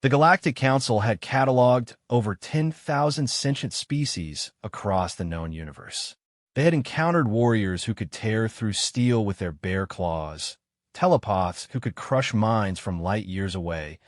The Galactic Council had cataloged over 10,000 sentient species across the known universe. They had encountered warriors who could tear through steel with their bare claws, telepaths who could crush minds from light years away,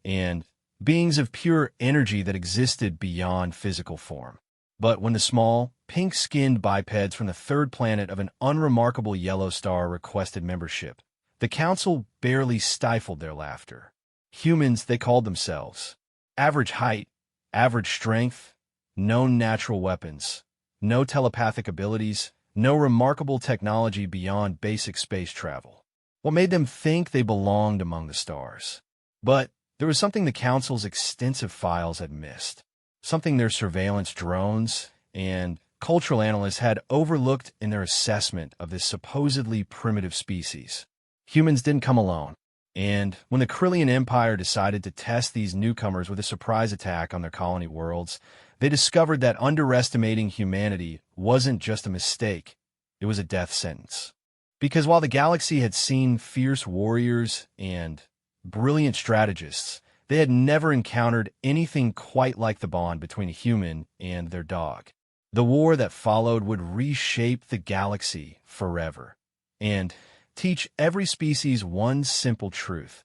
and beings of pure energy that existed beyond physical form. But when the small, pink-skinned bipeds from the third planet of an unremarkable yellow star requested membership, the Council barely stifled their laughter. Humans, they called themselves. Average height, average strength, no natural weapons, no telepathic abilities, no remarkable technology beyond basic space travel. What made them think they belonged among the stars? But there was something the Council's extensive files had missed, something their surveillance drones and cultural analysts had overlooked in their assessment of this supposedly primitive species. Humans didn't come alone, and when the Krillian Empire decided to test these newcomers with a surprise attack on their colony worlds, they discovered that underestimating humanity wasn't just a mistake, it was a death sentence. Because while the galaxy had seen fierce warriors and brilliant strategists, they had never encountered anything quite like the bond between a human and their dog. The war that followed would reshape the galaxy forever and teach every species one simple truth: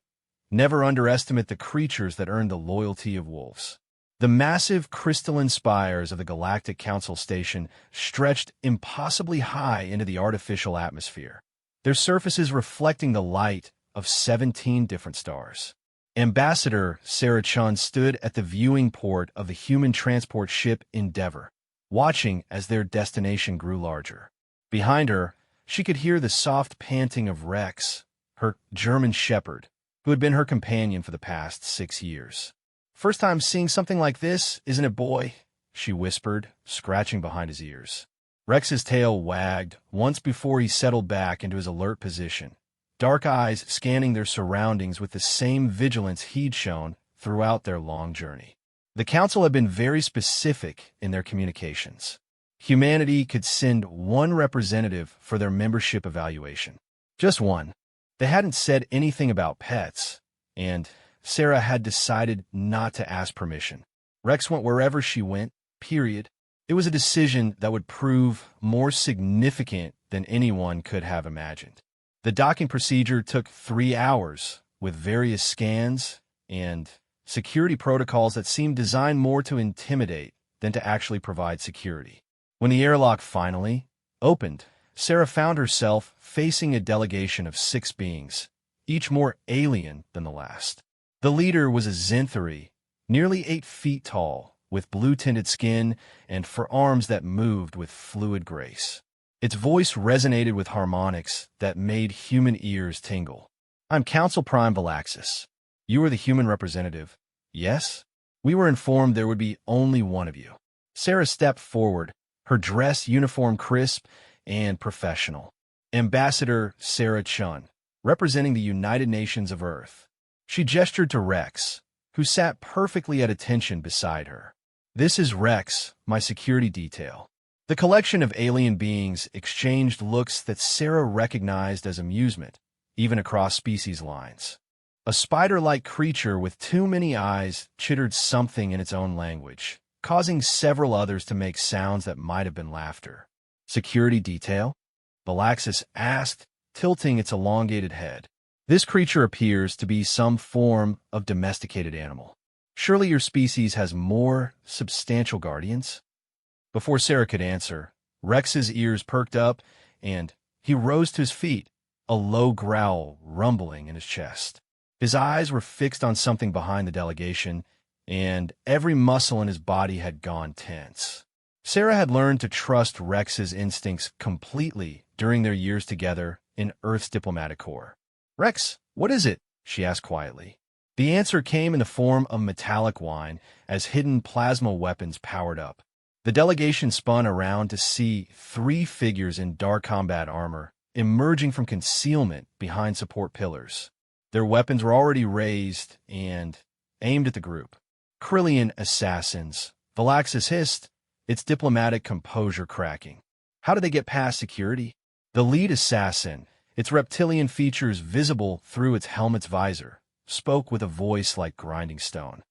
never underestimate the creatures that earn the loyalty of wolves. The massive crystalline spires of the Galactic Council Station stretched impossibly high into the artificial atmosphere, their surfaces reflecting the light of 17 different stars. Ambassador Sarah Chun stood at the viewing port of the human transport ship Endeavor, watching as their destination grew larger. Behind her, she could hear the soft panting of Rex, her German shepherd, who had been her companion for the past 6 years. "First time seeing something like this, isn't it, boy?" she whispered, scratching behind his ears. Rex's tail wagged once before he settled back into his alert position, dark eyes scanning their surroundings with the same vigilance he'd shown throughout their long journey. The Council had been very specific in their communications. Humanity could send one representative for their membership evaluation. Just one. They hadn't said anything about pets, and Sarah had decided not to ask permission. Rex went wherever she went, period. It was a decision that would prove more significant than anyone could have imagined. The docking procedure took 3 hours, with various scans and security protocols that seemed designed more to intimidate than to actually provide security. When the airlock finally opened, Sarah found herself facing a delegation of 6 beings, each more alien than the last. The leader was a Zenthari, nearly 8 feet tall, with blue-tinted skin and forearms that moved with fluid grace. Its voice resonated with harmonics that made human ears tingle. "I'm Council Prime Valaxis. You are the human representative, yes? We were informed there would be only one of you." Sarah stepped forward, her dress uniform crisp and professional. Ambassador Sarah Chun, representing the United Nations of Earth. She gestured to Rex, who sat perfectly at attention beside her. "This is Rex, my security detail." The collection of alien beings exchanged looks that Sarah recognized as amusement, even across species lines. A spider-like creature with too many eyes chittered something in its own language, causing several others to make sounds that might have been laughter. "Security detail?" Valaxis asked, tilting its elongated head. "This creature appears to be some form of domesticated animal. Surely your species has more substantial guardians?" Before Sarah could answer, Rex's ears perked up, and he rose to his feet, a low growl rumbling in his chest. His eyes were fixed on something behind the delegation, and every muscle in his body had gone tense. Sarah had learned to trust Rex's instincts completely during their years together in Earth's diplomatic corps. "Rex, what is it?" she asked quietly. The answer came in the form of metallic whine as hidden plasma weapons powered up. The delegation spun around to see 3 figures in dark combat armor emerging from concealment behind support pillars. Their weapons were already raised and aimed at the group. "Krillian assassins," Valaxis hissed, its diplomatic composure cracking. "How did they get past security?" The lead assassin, its reptilian features visible through its helmet's visor, spoke with a voice like grinding stone.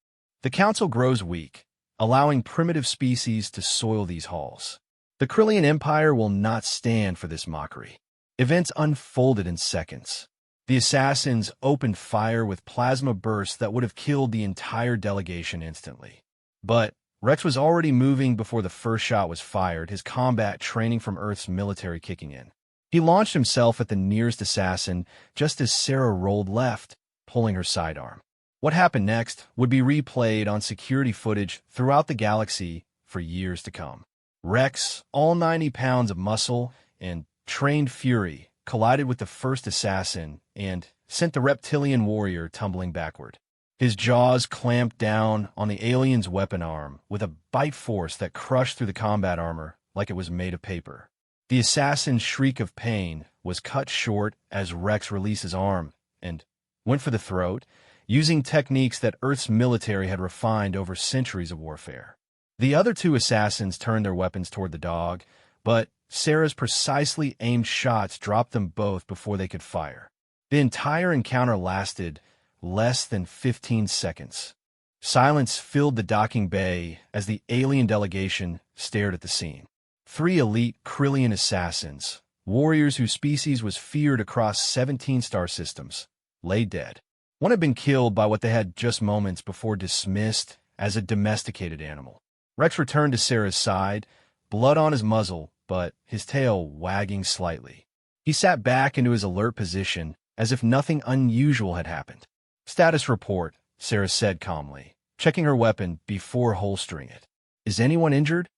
The council grows weak, allowing primitive species to soil these halls. The Krillian Empire will not stand for this mockery. Events unfolded in seconds. The assassins opened fire with plasma bursts that would have killed the entire delegation instantly. But Rex was already moving before the first shot was fired, his combat training from Earth's military kicking in. He launched himself at the nearest assassin just as Sarah rolled left, pulling her sidearm. What happened next would be replayed on security footage throughout the galaxy for years to come. Rex, all 90 pounds of muscle and trained fury, collided with the first assassin and sent the reptilian warrior tumbling backward. His jaws clamped down on the alien's weapon arm with a bite force that crushed through the combat armor like it was made of paper. The assassin's shriek of pain was cut short as Rex released his arm and went for the throat, using techniques that Earth's military had refined over centuries of warfare. The other two assassins turned their weapons toward the dog, but Sarah's precisely aimed shots dropped them both before they could fire. The entire encounter lasted less than 15 seconds. Silence filled the docking bay as the alien delegation stared at the scene. 3 elite Krillian assassins, warriors whose species was feared across 17 star systems, lay dead. One had been killed by what they had just moments before dismissed as a domesticated animal. Rex returned to Sarah's side, blood on his muzzle, but his tail wagging slightly. He sat back into his alert position as if nothing unusual had happened. "Status report," Sarah said calmly, checking her weapon before holstering it. "Is anyone injured?"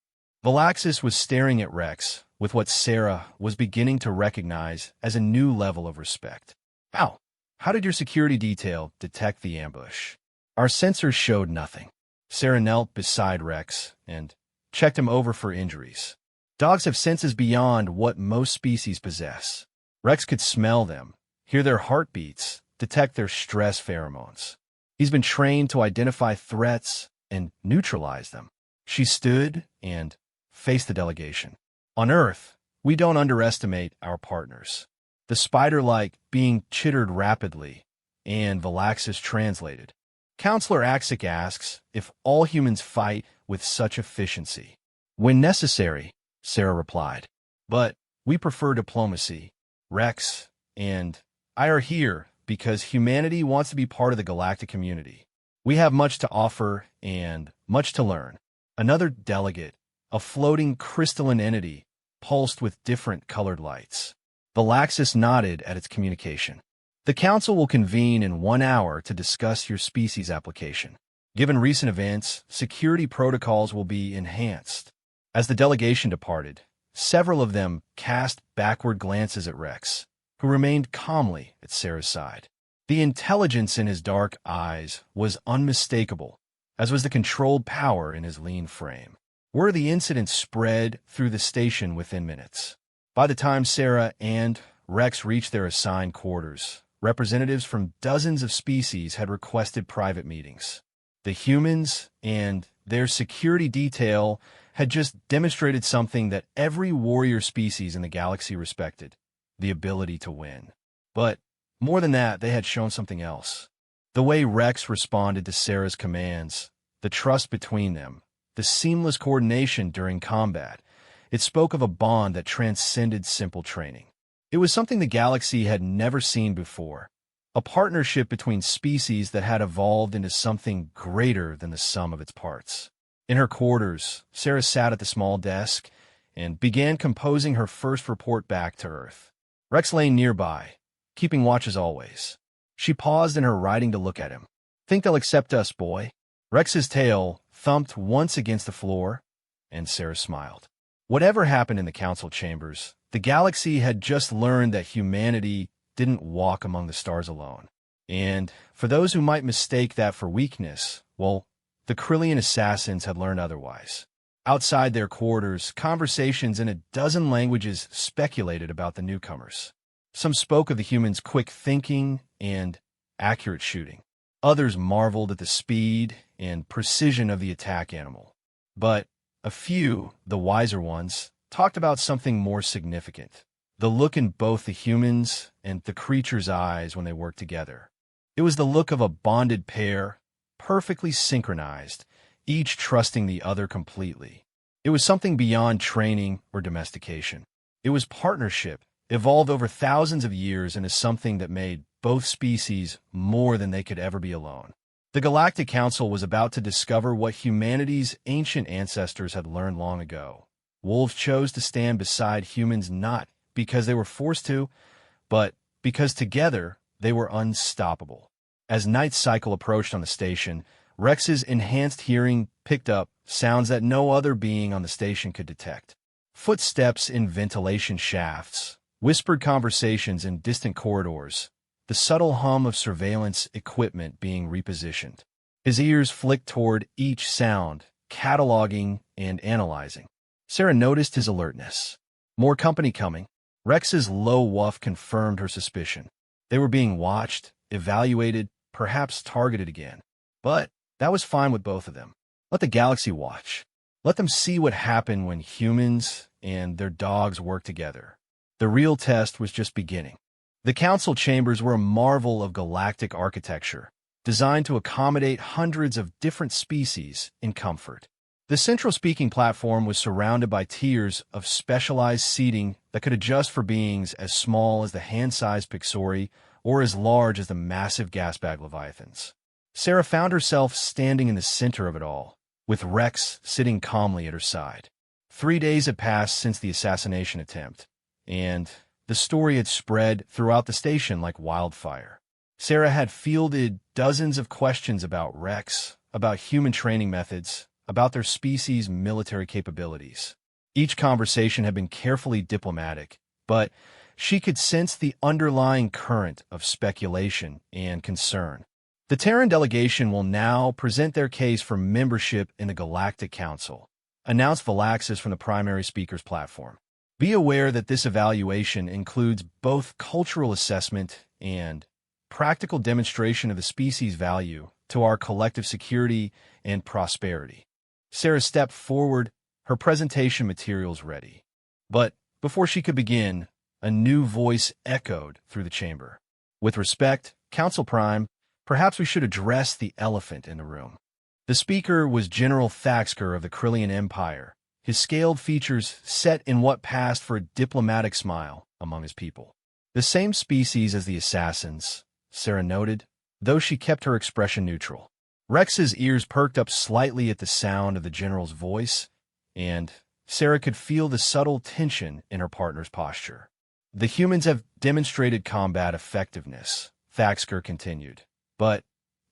Valaxis was staring at Rex with what Sarah was beginning to recognize as a new level of respect. How did your security detail detect the ambush?" "Our sensors showed nothing." Sarah knelt beside Rex and checked him over for injuries. Dogs have senses beyond what most species possess. Rex could smell them, hear their heartbeats, detect their stress pheromones. He's been trained to identify threats and neutralize them. She stood and faced the delegation. "On Earth, we don't underestimate our partners." The spider-like being chittered rapidly, and Valaxis translated. "Counselor Axic asks if all humans fight with such efficiency." "When necessary," Sarah replied. "But we prefer diplomacy. Rex and I are here because humanity wants to be part of the galactic community. We have much to offer and much to learn." Another delegate, a floating crystalline entity, pulsed with different colored lights. Valaxis nodded at its communication. "The Council will convene in 1 hour to discuss your species application. Given recent events, security protocols will be enhanced." As the delegation departed, several of them cast backward glances at Rex, who remained calmly at Sarah's side. The intelligence in his dark eyes was unmistakable, as was the controlled power in his lean frame. Word of the incident spread through the station within minutes. By the time Sarah and Rex reached their assigned quarters, representatives from dozens of species had requested private meetings. The humans and their security detail had just demonstrated something that every warrior species in the galaxy respected: the ability to win. But more than that, they had shown something else. The way Rex responded to Sarah's commands, the trust between them, the seamless coordination during combat, it spoke of a bond that transcended simple training. It was something the galaxy had never seen before, a partnership between species that had evolved into something greater than the sum of its parts. In her quarters, Sarah sat at the small desk and began composing her first report back to Earth. Rex lay nearby, keeping watch as always. She paused in her writing to look at him. "Think they'll accept us, boy?" Rex's tail thumped once against the floor, and Sarah smiled. Whatever happened in the council chambers, the galaxy had just learned that humanity didn't walk among the stars alone. And for those who might mistake that for weakness, well, the Krillian assassins had learned otherwise. Outside their quarters, conversations in a dozen languages speculated about the newcomers. Some spoke of the humans' quick thinking and accurate shooting. Others marveled at the speed and precision of the attack animal. But a few, the wiser ones, talked about something more significant: the look in both the humans' and the creature's eyes when they worked together. It was the look of a bonded pair, perfectly synchronized, each trusting the other completely. It was something beyond training or domestication. It was partnership, evolved over thousands of years into something that made both species more than they could ever be alone. The Galactic Council was about to discover what humanity's ancient ancestors had learned long ago. Wolves chose to stand beside humans not because they were forced to, but because together they were unstoppable. As night's cycle approached on the station, Rex's enhanced hearing picked up sounds that no other being on the station could detect. Footsteps in ventilation shafts, whispered conversations in distant corridors, the subtle hum of surveillance equipment being repositioned. His ears flicked toward each sound, cataloging and analyzing. Sarah noticed his alertness. More company coming. Rex's low woof confirmed her suspicion. They were being watched, evaluated, perhaps targeted again. But that was fine with both of them. Let the galaxy watch. Let them see what happened when humans and their dogs work together. The real test was just beginning. The council chambers were a marvel of galactic architecture, designed to accommodate hundreds of different species in comfort. The central speaking platform was surrounded by tiers of specialized seating that could adjust for beings as small as the hand-sized Pixori or as large as the massive gas-bag Leviathans. Sarah found herself standing in the center of it all, with Rex sitting calmly at her side. 3 days had passed since the assassination attempt, and the story had spread throughout the station like wildfire. Sarah had fielded dozens of questions about Rex, about human training methods, about their species' military capabilities. Each conversation had been carefully diplomatic, but she could sense the underlying current of speculation and concern. The Terran delegation will now present their case for membership in the Galactic Council, announced Valaxis from the primary speaker's platform. Be aware that this evaluation includes both cultural assessment and practical demonstration of the species' value to our collective security and prosperity. Sarah stepped forward, her presentation materials ready. But before she could begin, a new voice echoed through the chamber. With respect, Council Prime, perhaps we should address the elephant in the room. The speaker was General Thaxker of the Krillian Empire, his scaled features set in what passed for a diplomatic smile among his people. The same species as the assassins, Sarah noted, though she kept her expression neutral. Rex's ears perked up slightly at the sound of the general's voice, and Sarah could feel the subtle tension in her partner's posture. The humans have demonstrated combat effectiveness, Thaxker continued, but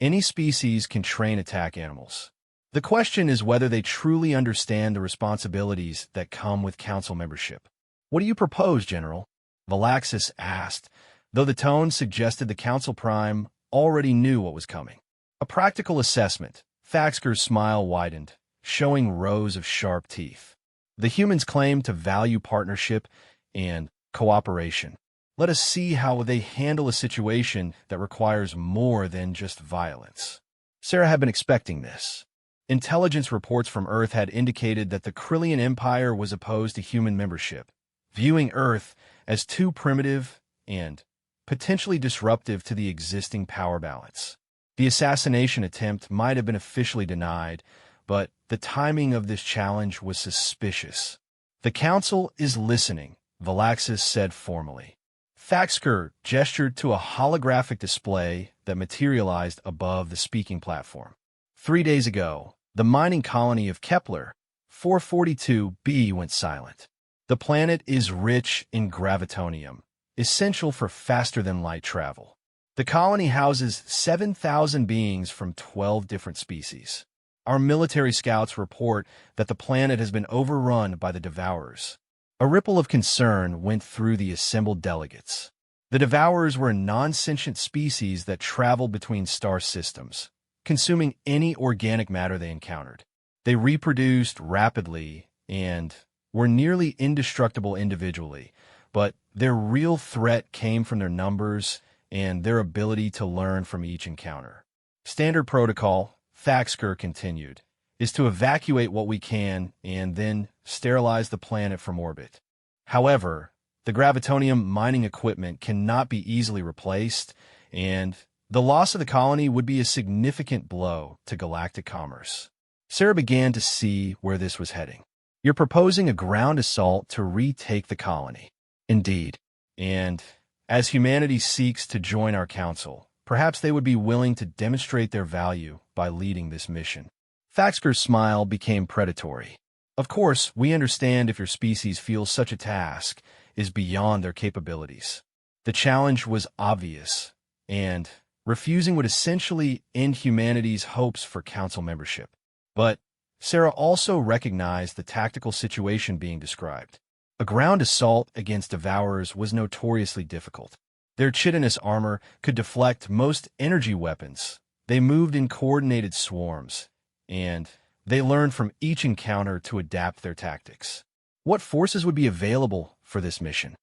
any species can train attack animals. The question is whether they truly understand the responsibilities that come with council membership. What do you propose, General? Valaxis asked, though the tone suggested the Council Prime already knew what was coming. A practical assessment. Thaxker's smile widened, showing rows of sharp teeth. The humans claim to value partnership and cooperation. Let us see how they handle a situation that requires more than just violence. Sarah had been expecting this. Intelligence reports from Earth had indicated that the Krillian Empire was opposed to human membership, viewing Earth as too primitive and potentially disruptive to the existing power balance. The assassination attempt might have been officially denied, but the timing of this challenge was suspicious. The Council is listening, Valaxis said formally. Thaxker gestured to a holographic display that materialized above the speaking platform. 3 days ago, the mining colony of Kepler 442b went silent. The planet is rich in gravitonium, essential for faster-than-light travel. The colony houses 7,000 beings from 12 different species. Our military scouts report that the planet has been overrun by the Devourers. A ripple of concern went through the assembled delegates. The Devourers were a non-sentient species that traveled between star systems, consuming any organic matter they encountered. They reproduced rapidly and were nearly indestructible individually, but their real threat came from their numbers and their ability to learn from each encounter. Standard protocol, Thaxker continued, is to evacuate what we can and then sterilize the planet from orbit. However, the gravitonium mining equipment cannot be easily replaced, and The loss of the colony would be a significant blow to galactic commerce. Sarah began to see where this was heading. You're proposing a ground assault to retake the colony. Indeed. And as humanity seeks to join our council, perhaps they would be willing to demonstrate their value by leading this mission. Thaxker's smile became predatory. Of course, we understand if your species feels such a task is beyond their capabilities. The challenge was obvious, and refusing would essentially end humanity's hopes for council membership. But Sarah also recognized the tactical situation being described. A ground assault against devourers was notoriously difficult. Their chitinous armor could deflect most energy weapons. They moved in coordinated swarms, and they learned from each encounter to adapt their tactics. What forces would be available for this mission?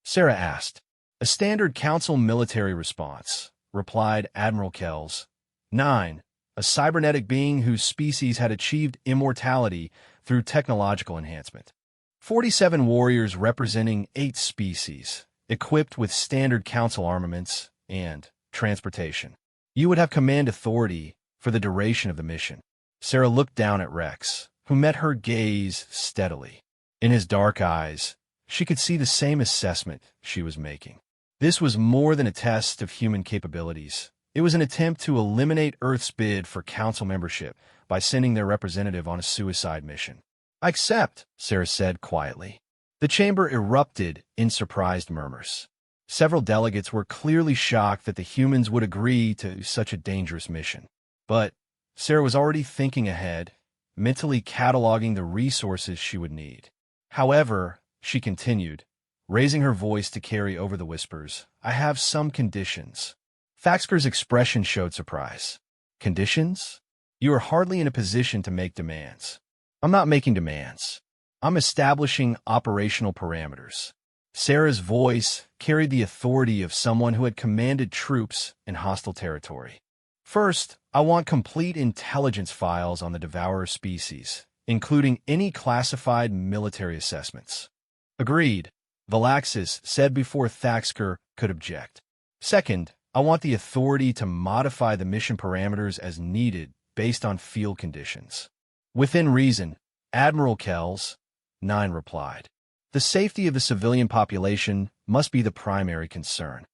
Sarah asked. A standard council military response, replied Admiral Kells. 9. A cybernetic being whose species had achieved immortality through technological enhancement. 47 warriors representing 8 species, equipped with standard council armaments and transportation. You would have command authority for the duration of the mission. Sarah looked down at Rex, who met her gaze steadily. In his dark eyes, she could see the same assessment she was making. This was more than a test of human capabilities. It was an attempt to eliminate Earth's bid for council membership by sending their representative on a suicide mission. I accept, Sarah said quietly. The chamber erupted in surprised murmurs. Several delegates were clearly shocked that the humans would agree to such a dangerous mission. But Sarah was already thinking ahead, mentally cataloging the resources she would need. However, she continued, raising her voice to carry over the whispers, I have some conditions. Thaxker's expression showed surprise. Conditions? You are hardly in a position to make demands. I'm not making demands. I'm establishing operational parameters. Sarah's voice carried the authority of someone who had commanded troops in hostile territory. First, I want complete intelligence files on the devourer species, including any classified military assessments. Agreed, Valaxis said before Thaxker could object. Second, I want the authority to modify the mission parameters as needed based on field conditions. Within reason, Admiral Kells, 9 replied. The safety of the civilian population must be the primary concern.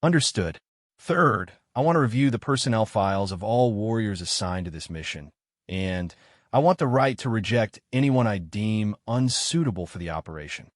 Understood. Third, I want to review the personnel files of all warriors assigned to this mission, and I want the right to reject anyone I deem unsuitable for the operation.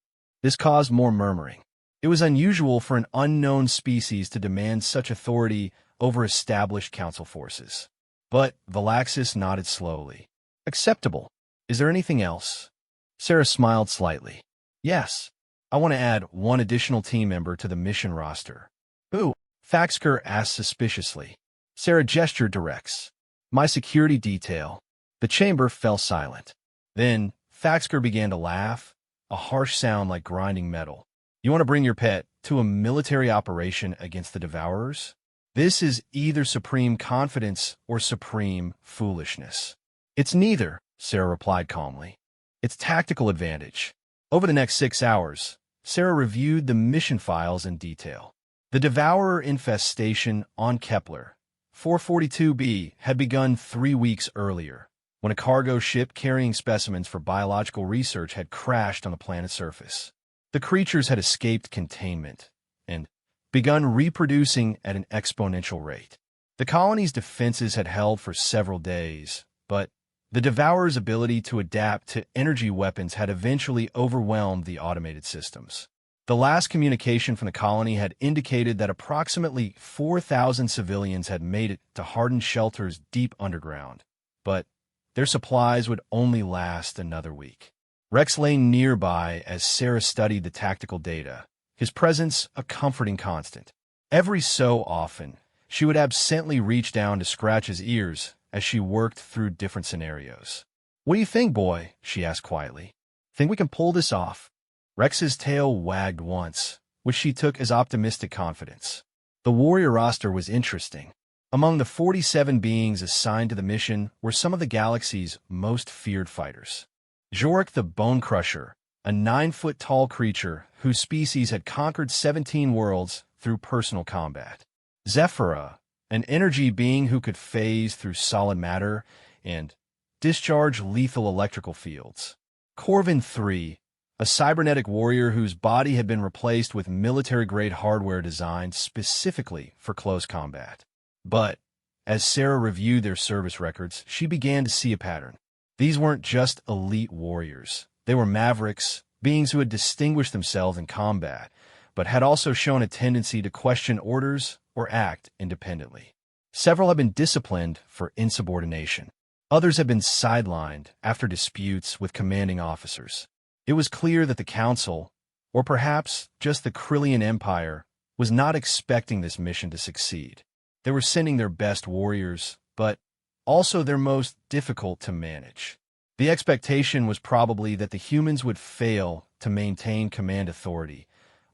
This caused more murmuring. It was unusual for an unknown species to demand such authority over established council forces. But Valaxis nodded slowly. Acceptable. Is there anything else? Sarah smiled slightly. Yes. I want to add one additional team member to the mission roster. Who? Thaxker asked suspiciously. Sarah gestured to Rex. My security detail. The chamber fell silent. Then Thaxker began to laugh, a harsh sound like grinding metal. You want to bring your pet to a military operation against the Devourers? This is either supreme confidence or supreme foolishness. It's neither, Sarah replied calmly. It's tactical advantage. Over the next 6 hours, Sarah reviewed the mission files in detail. The Devourer infestation on Kepler 442b had begun 3 weeks earlier, when a cargo ship carrying specimens for biological research had crashed on the planet's surface. The creatures had escaped containment and begun reproducing at an exponential rate. The colony's defenses had held for several days, but the Devourer's ability to adapt to energy weapons had eventually overwhelmed the automated systems. The last communication from the colony had indicated that approximately 4,000 civilians had made it to hardened shelters deep underground, but their supplies would only last another week. Rex lay nearby as Sarah studied the tactical data, his presence a comforting constant. Every so often, she would absently reach down to scratch his ears as she worked through different scenarios. What do you think, boy? She asked quietly. Think we can pull this off? Rex's tail wagged once, which she took as optimistic confidence. The warrior roster was interesting. Among the 47 beings assigned to the mission were some of the galaxy's most feared fighters. Jork the Bone Crusher, a 9-foot-tall creature whose species had conquered 17 worlds through personal combat. Zephyra, an energy being who could phase through solid matter and discharge lethal electrical fields. Corvin 3, a cybernetic warrior whose body had been replaced with military-grade hardware designed specifically for close combat. But as Sarah reviewed their service records, she began to see a pattern. These weren't just elite warriors. They were mavericks, beings who had distinguished themselves in combat, but had also shown a tendency to question orders or act independently. Several have been disciplined for insubordination. Others have been sidelined after disputes with commanding officers. It was clear that the Council, or perhaps just the Krillian Empire, was not expecting this mission to succeed. They were sending their best warriors, but also their most difficult to manage. The expectation was probably that the humans would fail to maintain command authority,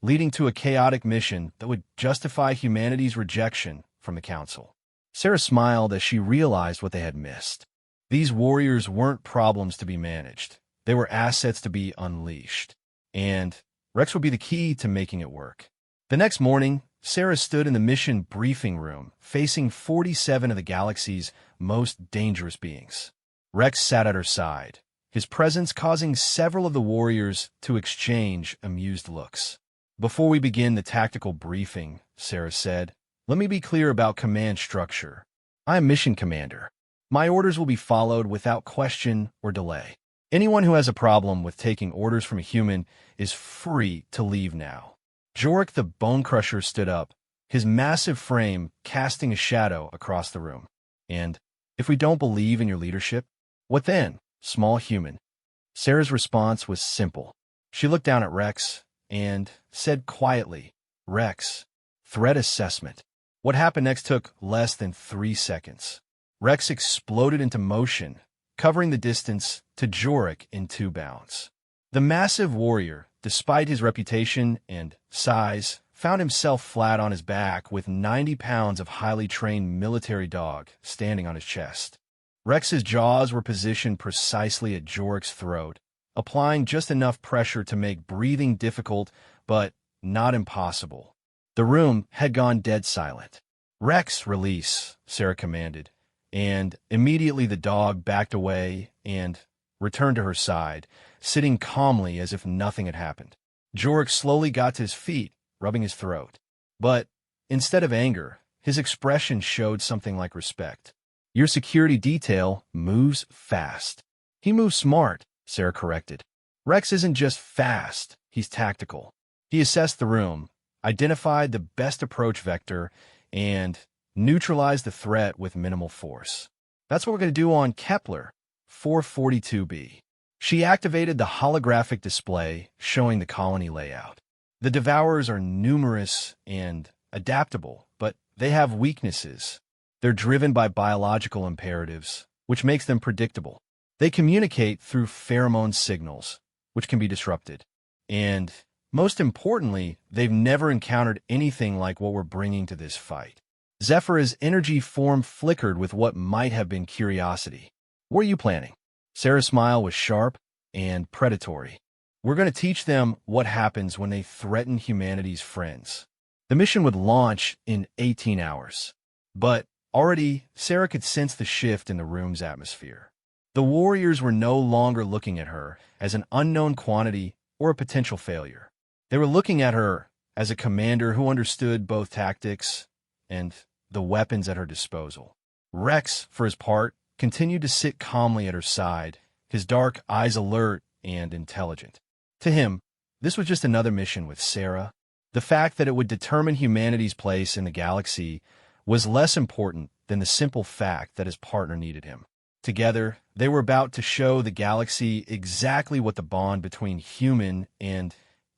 leading to a chaotic mission that would justify humanity's rejection from the Council. Sarah smiled as she realized what they had missed. These warriors weren't problems to be managed. They were assets to be unleashed. And Rex would be the key to making it work. The next morning, Sarah stood in the mission briefing room, facing 47 of the galaxy's most dangerous beings. Rex sat at her side, his presence causing several of the warriors to exchange amused looks. "Before we begin the tactical briefing," Sarah said, "let me be clear about command structure. I am mission commander. My orders will be followed without question or delay. Anyone who has a problem with taking orders from a human is free to leave now." Jorik the Bone Crusher stood up, his massive frame casting a shadow across the room. "And if we don't believe in your leadership, what then, small human?" Sarah's response was simple. She looked down at Rex and said quietly, "Rex, threat assessment." What happened next took less than 3 seconds. Rex exploded into motion, covering the distance to Jorik in 2 bounds. The massive warrior, despite his reputation and size, found himself flat on his back with 90 pounds of highly trained military dog standing on his chest. Rex's jaws were positioned precisely at Jorik's throat, applying just enough pressure to make breathing difficult, but not impossible. The room had gone dead silent. "Rex, release," Sarah commanded, and immediately the dog backed away and returned to her side, sitting calmly as if nothing had happened. Jorik slowly got to his feet, rubbing his throat. But instead of anger, his expression showed something like respect. "Your security detail moves fast." "He moves smart," Sarah corrected. "Rex isn't just fast, he's tactical." He assessed the room, identified the best approach vector, and neutralized the threat with minimal force. "That's what we're going to do on Kepler 442b. She activated the holographic display showing the colony layout. "The Devourers are numerous and adaptable, but they have weaknesses. They're driven by biological imperatives, which makes them predictable. They communicate through pheromone signals, which can be disrupted. And most importantly, they've never encountered anything like what we're bringing to this fight." Zephyr's energy form flickered with what might have been curiosity. "What are you planning?" Sarah's smile was sharp and predatory. "We're going to teach them what happens when they threaten humanity's friends." The mission would launch in 18 hours. But already, Sarah could sense the shift in the room's atmosphere. The warriors were no longer looking at her as an unknown quantity or a potential failure. They were looking at her as a commander who understood both tactics and the weapons at her disposal. Rex, for his part, continued to sit calmly at her side, his dark eyes alert and intelligent. To him, this was just another mission with Sarah. The fact that it would determine humanity's place in the galaxy was less important than the simple fact that his partner needed him. Together, they were about to show the galaxy exactly what the bond between human and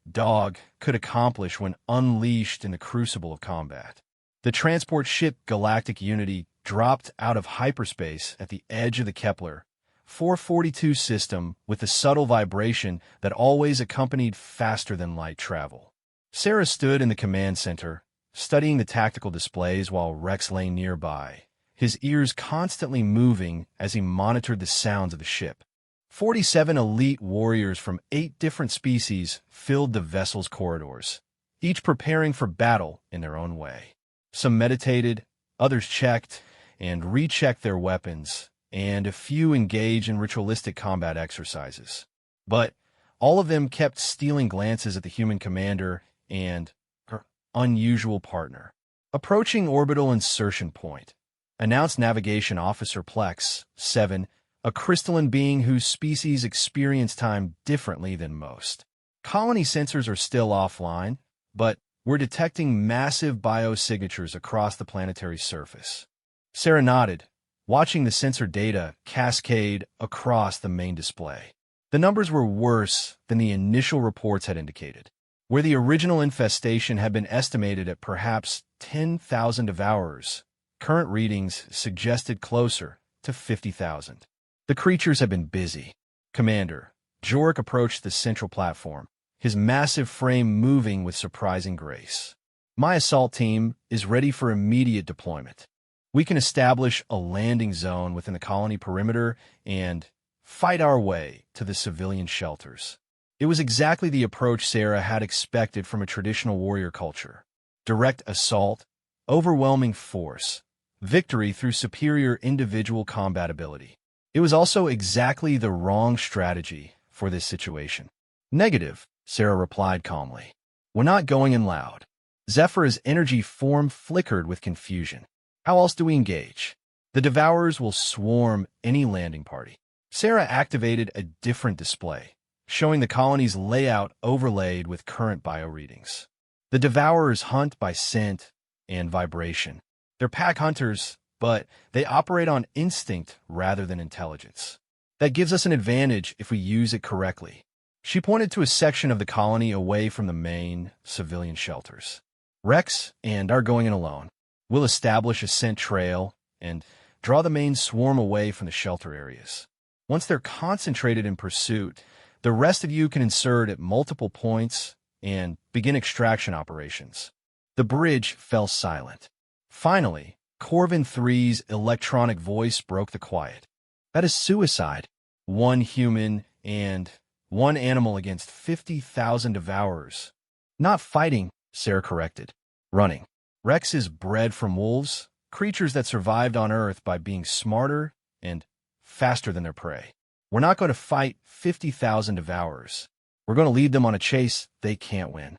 dog could accomplish when unleashed in the crucible of combat. The transport ship Galactic Unity dropped out of hyperspace at the edge of the Kepler 442 system with the subtle vibration that always accompanied faster-than-light travel. Sarah stood in the command center, studying the tactical displays while Rex lay nearby, his ears constantly moving as he monitored the sounds of the ship. 47 elite warriors from 8 different species filled the vessel's corridors, each preparing for battle in their own way. Some meditated, Others checked and rechecked their weapons, and a few engaged in ritualistic combat exercises. But all of them kept stealing glances at the human commander and her unusual partner. Approaching orbital insertion point, announced Navigation Officer Plex 7, a crystalline being whose species experience time differently than most. Colony sensors are still offline, but we're detecting massive biosignatures across the planetary surface. Sarah nodded, watching the sensor data cascade across the main display. The numbers were worse than the initial reports had indicated. Where the original infestation had been estimated at perhaps 10,000 devourers, current readings suggested closer to 50,000. The creatures had been busy. Commander Jorik approached the central platform, his massive frame moving with surprising grace. My assault team is ready for immediate deployment. We can establish a landing zone within the colony perimeter and fight our way to the civilian shelters. It was exactly the approach Sarah had expected from a traditional warrior culture. Direct assault, overwhelming force, victory through superior individual combat ability. It was also exactly the wrong strategy for this situation. Negative, Sarah replied calmly. We're not going in loud. Zephyr's energy form flickered with confusion. How else do we engage? The Devourers will swarm any landing party. Sarah activated a different display, showing the colony's layout overlaid with current bio readings. The Devourers hunt by scent and vibration. They're pack hunters, but they operate on instinct rather than intelligence. That gives us an advantage if we use it correctly. She pointed to a section of the colony away from the main civilian shelters. Rex and are going in alone. We'll establish a scent trail and draw the main swarm away from the shelter areas. Once they're concentrated in pursuit, the rest of you can insert at multiple points and begin extraction operations. The bridge fell silent. Finally, Corvin 3's electronic voice broke the quiet. That is suicide. One human and one animal against 50,000 devourers. Not fighting, Sarah corrected. Running. Rex is bred from wolves, creatures that survived on Earth by being smarter and faster than their prey. We're not going to fight 50,000 devourers. We're going to lead them on a chase they can't win.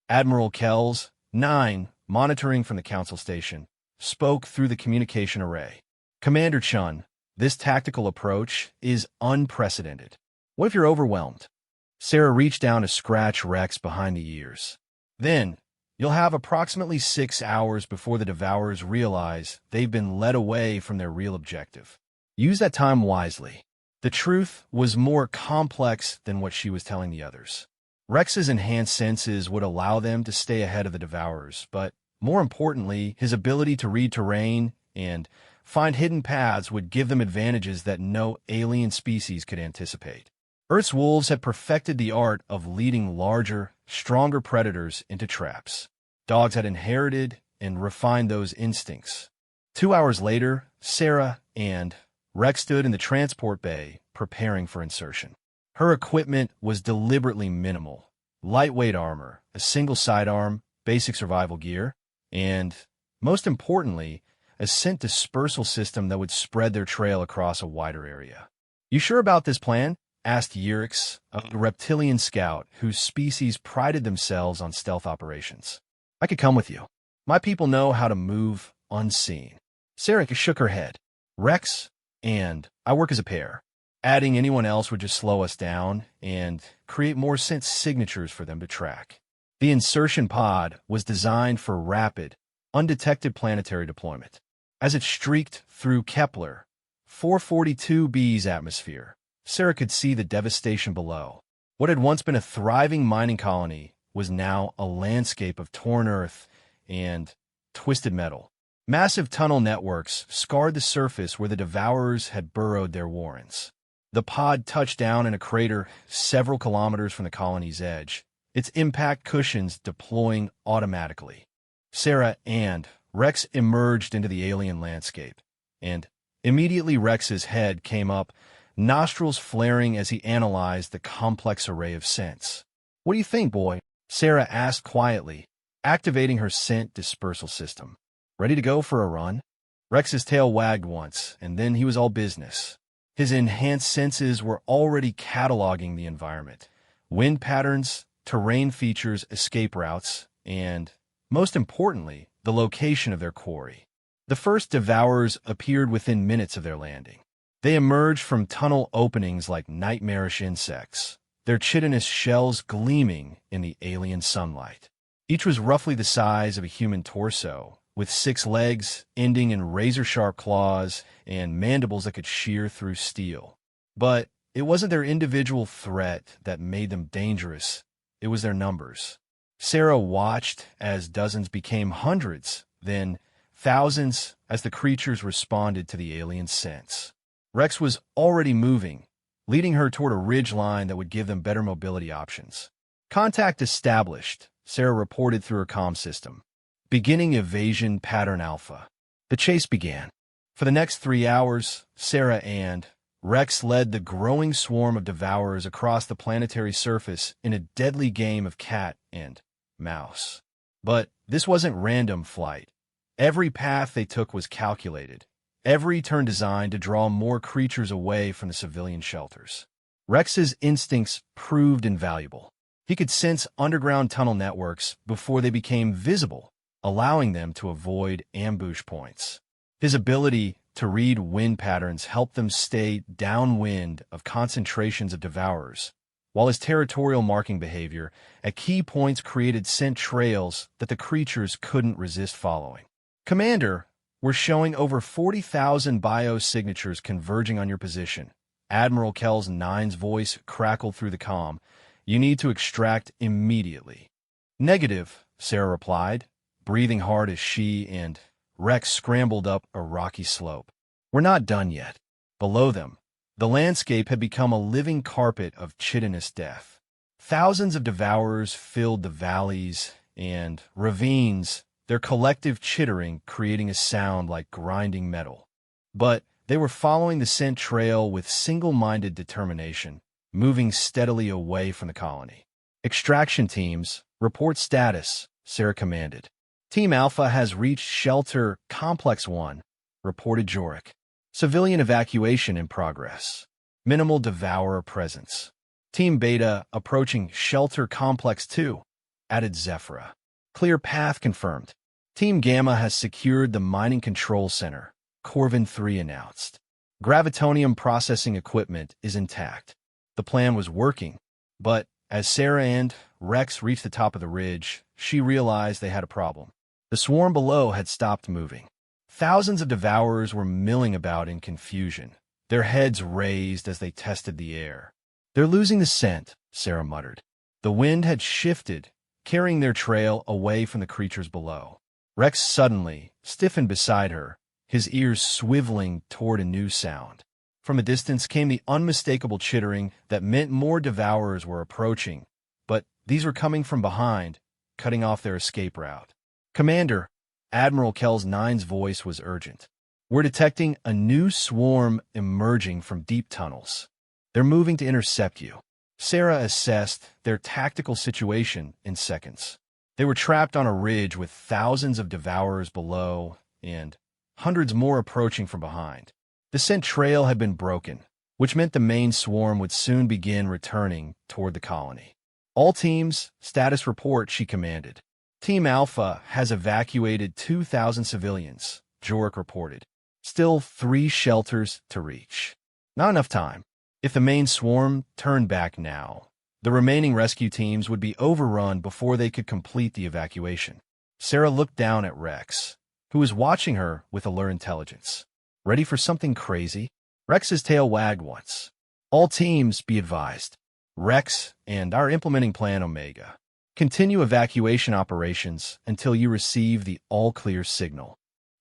Admiral Kells, 9, monitoring from the council station, spoke through the communication array. Commander Chun, this tactical approach is unprecedented. What if you're overwhelmed? Sarah reached down to scratch Rex behind the ears. Then, you'll have approximately 6 hours before the Devourers realize they've been led away from their real objective. Use that time wisely. The truth was more complex than what she was telling the others. Rex's enhanced senses would allow them to stay ahead of the Devourers, but more importantly, his ability to read terrain and find hidden paths would give them advantages that no alien species could anticipate. Earth's wolves had perfected the art of leading larger, stronger predators into traps. Dogs had inherited and refined those instincts. 2 hours later, Sarah and Rex stood in the transport bay, preparing for insertion. Her equipment was deliberately minimal. Lightweight armor, a single sidearm, basic survival gear, and, most importantly, a scent dispersal system that would spread their trail across a wider area. You sure about this plan? Asked Yurix, a reptilian scout whose species prided themselves on stealth operations. I could come with you. My people know how to move unseen. Sarah shook her head. Rex and I work as a pair. Adding anyone else would just slow us down and create more sense signatures for them to track. The insertion pod was designed for rapid, undetected planetary deployment. As it streaked through Kepler 442b's atmosphere, Sarah could see the devastation below. What had once been a thriving mining colony was now a landscape of torn earth and twisted metal. Massive tunnel networks scarred the surface where the Devourers had burrowed their warrens. The pod touched down in a crater several kilometers from the colony's edge, its impact cushions deploying automatically. Sarah and Rex emerged into the alien landscape, and immediately Rex's head came up, nostrils flaring as he analyzed the complex array of scents. "What do you think, boy?" Sarah asked quietly, activating her scent dispersal system. Ready to go for a run? Rex's tail wagged once, and then he was all business. His enhanced senses were already cataloging the environment. Wind patterns, terrain features, escape routes, and, most importantly, the location of their quarry. The first devourers appeared within minutes of their landing. They emerged from tunnel openings like nightmarish insects, their chitinous shells gleaming in the alien sunlight. Each was roughly the size of a human torso, with 6 legs ending in razor-sharp claws and mandibles that could shear through steel. But it wasn't their individual threat that made them dangerous, it was their numbers. Sarah watched as dozens became hundreds, then thousands as the creatures responded to the alien scents. Rex was already moving, leading her toward a ridge line that would give them better mobility options. Contact established, Sarah reported through her comm system. Beginning evasion pattern alpha. The chase began. For the next 3 hours, Sarah and Rex led the growing swarm of devourers across the planetary surface in a deadly game of cat and mouse. But this wasn't random flight. Every path they took was calculated, every turn designed to draw more creatures away from the civilian shelters. Rex's instincts proved invaluable. He could sense underground tunnel networks before they became visible, allowing them to avoid ambush points. His ability to read wind patterns helped them stay downwind of concentrations of devourers, while his territorial marking behavior at key points created scent trails that the creatures couldn't resist following. Commander, we're showing over 40,000 biosignatures converging on your position. Admiral Kel's 9's voice crackled through the comm. You need to extract immediately. Negative, Sarah replied, breathing hard as she and Rex scrambled up a rocky slope. We're not done yet. Below them, the landscape had become a living carpet of chitinous death. Thousands of devourers filled the valleys and ravines, their collective chittering creating a sound like grinding metal. But they were following the scent trail with single-minded determination, moving steadily away from the colony. Extraction teams, report status, Sarah commanded. Team Alpha has reached Shelter Complex 1, reported Jorik. Civilian evacuation in progress. Minimal devourer presence. Team Beta approaching Shelter Complex 2, added Zephyra. Clear path confirmed. Team Gamma has secured the Mining Control Center, Corvin 3 announced. Gravitonium processing equipment is intact. The plan was working, but as Sarah and Rex reached the top of the ridge, she realized they had a problem. The swarm below had stopped moving. Thousands of devourers were milling about in confusion, their heads raised as they tested the air. They're losing the scent, Sarah muttered. The wind had shifted, carrying their trail away from the creatures below. Rex suddenly stiffened beside her, his ears swiveling toward a new sound. From a distance came the unmistakable chittering that meant more devourers were approaching, but these were coming from behind, cutting off their escape route. Commander, Admiral Kel's 9's voice was urgent. We're detecting a new swarm emerging from deep tunnels. They're moving to intercept you. Sarah assessed their tactical situation in seconds. They were trapped on a ridge with thousands of devourers below and hundreds more approaching from behind. The scent trail had been broken, which meant the main swarm would soon begin returning toward the colony. All teams, status report, she commanded. Team Alpha has evacuated 2,000 civilians, Jorik reported. Still 3 shelters to reach. Not enough time. If the main swarm turned back now, the remaining rescue teams would be overrun before they could complete the evacuation. Sarah looked down at Rex, who was watching her with alert intelligence. Ready for something crazy? Rex's tail wagged once. All teams, be advised. Rex and our implementing Plan Omega. Continue evacuation operations until you receive the all-clear signal.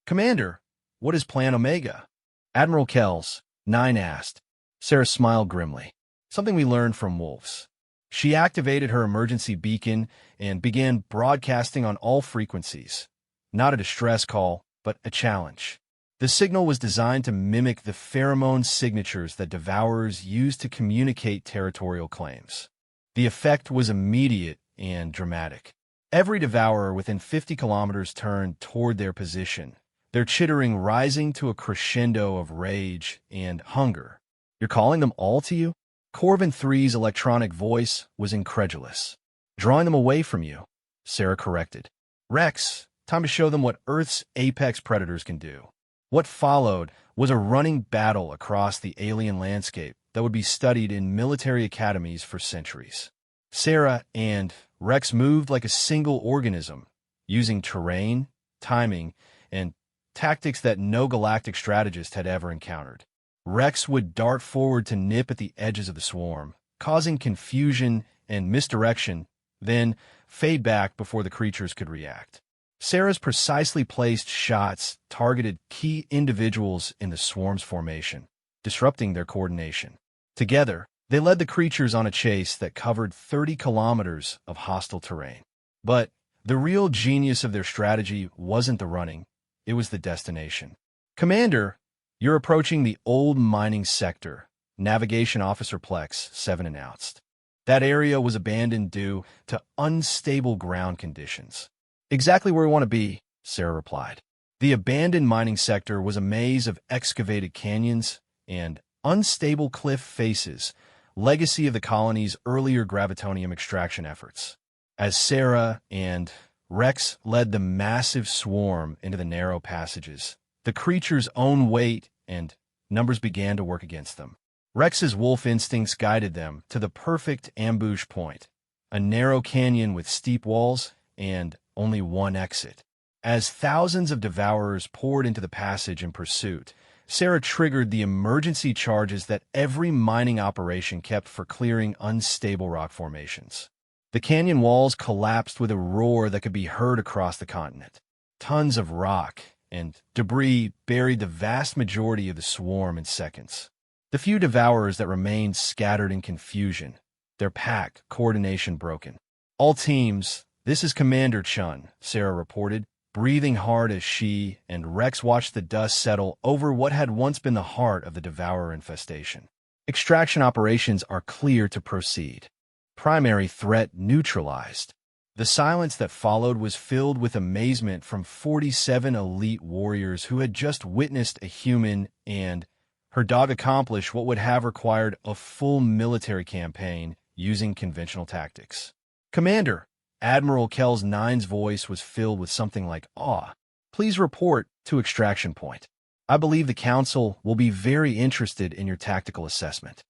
Commander, what is Plan Omega? Admiral Kells, 9 asked. Sarah smiled grimly. Something we learned from wolves. She activated her emergency beacon and began broadcasting on all frequencies. Not a distress call, but a challenge. The signal was designed to mimic the pheromone signatures that devourers use to communicate territorial claims. The effect was immediate and dramatic. Every devourer within 50 kilometers turned toward their position, their chittering rising to a crescendo of rage and hunger. "You're calling them all to you?" Corvin III's electronic voice was incredulous. "Drawing them away from you," Sarah corrected. "Rex, time to show them what Earth's apex predators can do." What followed was a running battle across the alien landscape that would be studied in military academies for centuries. Sarah and Rex moved like a single organism, using terrain, timing, and tactics that no galactic strategist had ever encountered. Rex would dart forward to nip at the edges of the swarm, causing confusion and misdirection, then fade back before the creatures could react. Sarah's precisely placed shots targeted key individuals in the swarm's formation, disrupting their coordination. Together, they led the creatures on a chase that covered 30 kilometers of hostile terrain. But the real genius of their strategy wasn't the running, it was the destination. "Commander, you're approaching the old mining sector," Navigation Officer Plex 7 announced. That area was abandoned due to unstable ground conditions. "Exactly where we want to be," Sarah replied. The abandoned mining sector was a maze of excavated canyons and unstable cliff faces, legacy of the colony's earlier gravitonium extraction efforts. As Sarah and Rex led the massive swarm into the narrow passages, the creature's own weight and numbers began to work against them. Rex's wolf instincts guided them to the perfect ambush point, a narrow canyon with steep walls and only one exit. As thousands of devourers poured into the passage in pursuit, Sarah triggered the emergency charges that every mining operation kept for clearing unstable rock formations. The canyon walls collapsed with a roar that could be heard across the continent. Tons of rock and debris buried the vast majority of the swarm in seconds. The few devourers that remained scattered in confusion, their pack coordination broken. "All teams, this is Commander Chun," Sarah reported, breathing hard as she and Rex watched the dust settle over what had once been the heart of the devourer infestation. "Extraction operations are clear to proceed. Primary threat neutralized." The silence that followed was filled with amazement from 47 elite warriors who had just witnessed a human and her dog accomplish what would have required a full military campaign using conventional tactics. "Commander," Admiral Kells Nine's voice was filled with something like awe. "Please report to extraction point. I believe the Council will be very interested in your tactical assessment."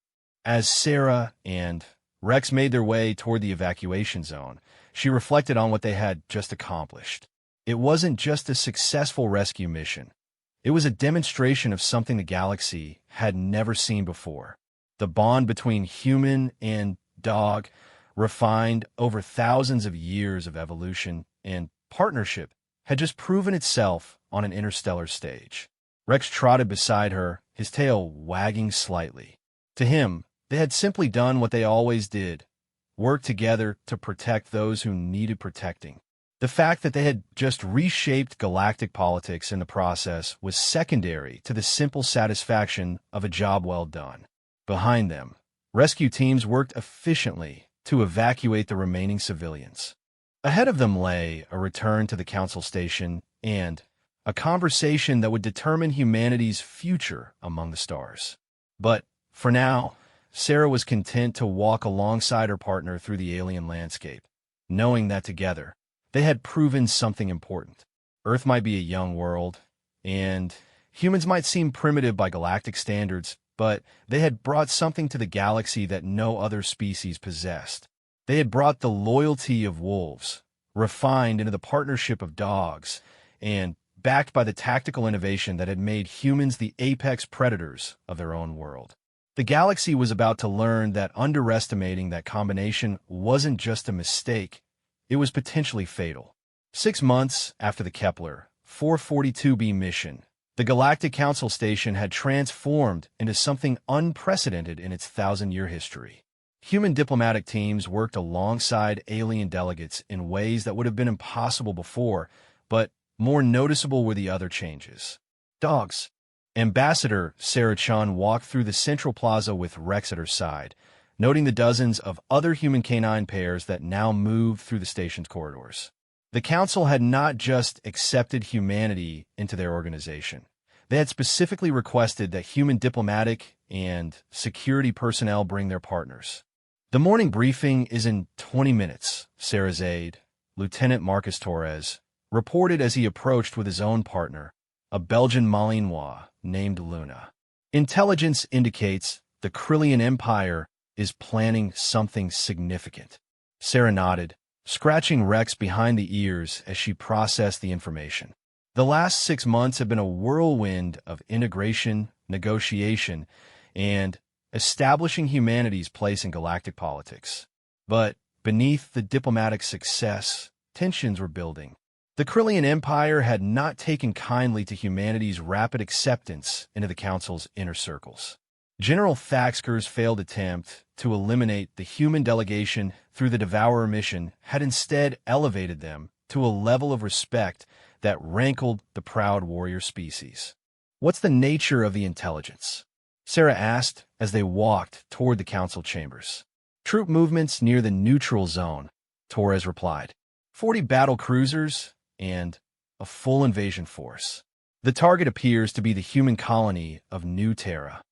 As Sarah and Rex made their way toward the evacuation zone, she reflected on what they had just accomplished. It wasn't just a successful rescue mission. It was a demonstration of something the galaxy had never seen before. The bond between human and dog, refined over thousands of years of evolution and partnership, had just proven itself on an interstellar stage. Rex trotted beside her, his tail wagging slightly. To him, they had simply done what they always did, work together to protect those who needed protecting. The fact that they had just reshaped galactic politics in the process was secondary to the simple satisfaction of a job well done. Behind them, rescue teams worked efficiently to evacuate the remaining civilians. Ahead of them lay a return to the Council Station and a conversation that would determine humanity's future among the stars. But for now, Sarah was content to walk alongside her partner through the alien landscape, knowing that together, they had proven something important. Earth might be a young world, and humans might seem primitive by galactic standards, but they had brought something to the galaxy that no other species possessed. They had brought the loyalty of wolves, refined into the partnership of dogs, and backed by the tactical innovation that had made humans the apex predators of their own world. The galaxy was about to learn that underestimating that combination wasn't just a mistake, it was potentially fatal. 6 months after the Kepler 442b mission, the Galactic Council Station had transformed into something unprecedented in its 1,000-year history. Human diplomatic teams worked alongside alien delegates in ways that would have been impossible before, but more noticeable were the other changes. Dogs. Ambassador Sarah Chun walked through the central plaza with Rex at her side, noting the dozens of other human canine pairs that now moved through the station's corridors. The council had not just accepted humanity into their organization. They had specifically requested that human diplomatic and security personnel bring their partners. The morning briefing is in 20 minutes, Sarah's aide, Lieutenant Marcus Torres, reported as he approached with his own partner, a Belgian Malinois named Luna. Intelligence indicates the Krillian Empire is planning something significant. Sarah nodded, scratching Rex behind the ears as she processed the information. The last 6 months have been a whirlwind of integration, negotiation, and establishing humanity's place in galactic politics. But beneath the diplomatic success, tensions were building. The Krillian Empire had not taken kindly to humanity's rapid acceptance into the Council's inner circles. General Thaxker's failed attempt to eliminate the human delegation through the Devourer mission had instead elevated them to a level of respect that rankled the proud warrior species. "What's the nature of the intelligence?" Sarah asked as they walked toward the council chambers. "Troop movements near the neutral zone," Torres replied. 40 battle cruisers and a full invasion force. The target appears to be the human colony of New Terra.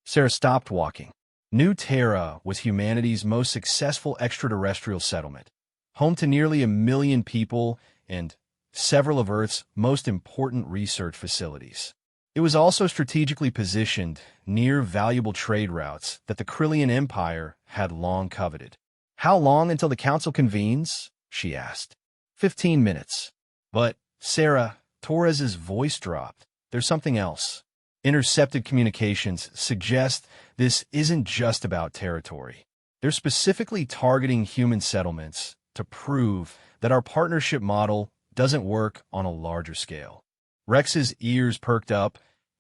Sarah stopped walking. New Terra was humanity's most successful extraterrestrial settlement, home to nearly 1 million people and several of Earth's most important research facilities. It was also strategically positioned near valuable trade routes that the Krillian Empire had long coveted. "How long until the council convenes?" she asked. 15 minutes. But, Sarah, Torres's voice dropped. "There's something else. Intercepted communications suggest this isn't just about territory. They're specifically targeting human settlements to prove that our partnership model doesn't work on a larger scale." Rex's ears perked up,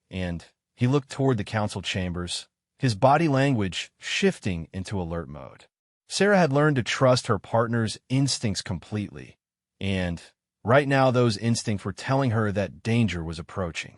and he looked toward the council chambers, his body language shifting into alert mode. Sarah had learned to trust her partner's instincts completely, and right now those instincts were telling her that danger was approaching.